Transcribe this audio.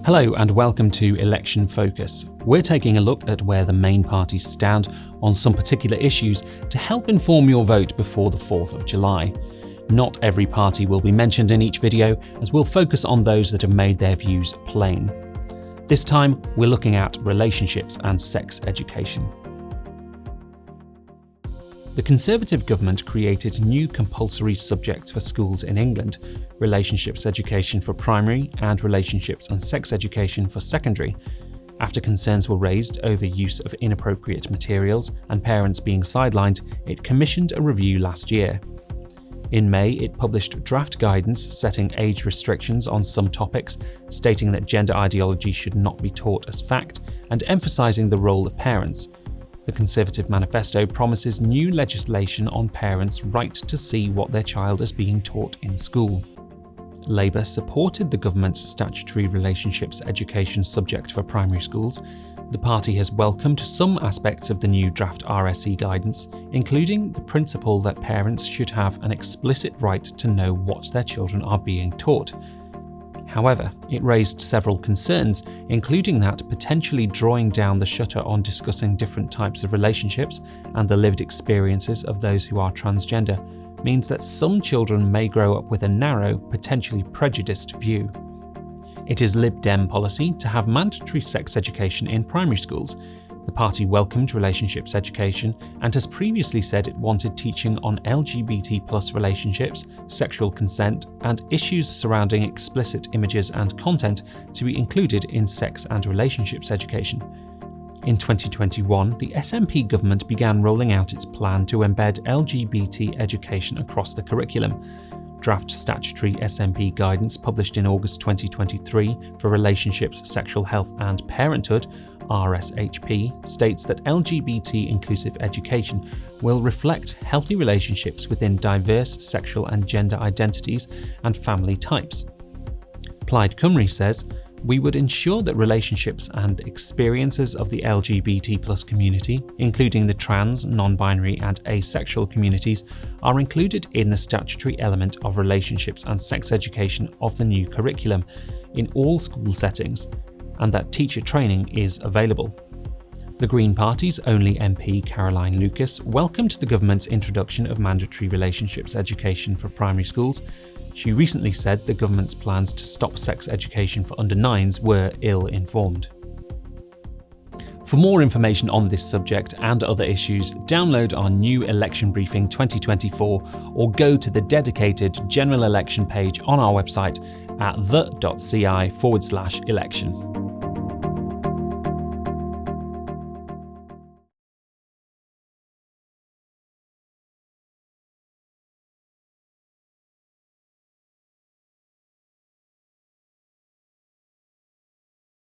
Hello and welcome to Election Focus. We're taking a look at where the main parties stand on some particular issues to help inform your vote before the 4th of July. Not every party will be mentioned in each video, as we'll focus on those that have made their views plain. This time, we're looking at relationships and sex education. The Conservative government created new compulsory subjects for schools in England: relationships education for primary and relationships and sex education for secondary, after concerns were raised over use of inappropriate materials and parents being sidelined. It commissioned a review last year. In May, it published draft guidance setting age restrictions on some topics, stating that gender ideology should not be taught as fact, and emphasising the role of parents. The Conservative manifesto promises new legislation on parents' right to see what their child is being taught in school. Labour supported the government's statutory relationships education subject for primary schools. The party has welcomed some aspects of the new draft RSE guidance, including the principle that parents should have an explicit right to know what their children are being taught. However, it raised several concerns, including that potentially drawing down the shutter on discussing different types of relationships and the lived experiences of those who are transgender means that some children may grow up with a narrow, potentially prejudiced view. It is Lib Dem policy to have mandatory sex education in primary schools. The party welcomed relationships education and has previously said it wanted teaching on LGBT+ relationships, sexual consent, and issues surrounding explicit images and content to be included in sex and relationships education. In 2021, the SNP government began rolling out its plan to embed LGBT education across the curriculum. Draft statutory SNP guidance published in August 2023 for relationships, sexual health and parenthood, RSHP, states that LGBT inclusive education will reflect healthy relationships within diverse sexual and gender identities and family types. Plaid Cymru says, "We would ensure that relationships and experiences of the LGBT+ community, including the trans, non-binary and asexual communities, are included in the statutory element of relationships and sex education of the new curriculum in all school settings, and that teacher training is available." The Green Party's only MP, Caroline Lucas, welcomed the government's introduction of mandatory relationships education for primary schools. She recently said the government's plans to stop sex education for under-9s were ill-informed. For more information on this subject and other issues, download our new Election Briefing 2024 or go to the dedicated general election page on our website at the.ci/election.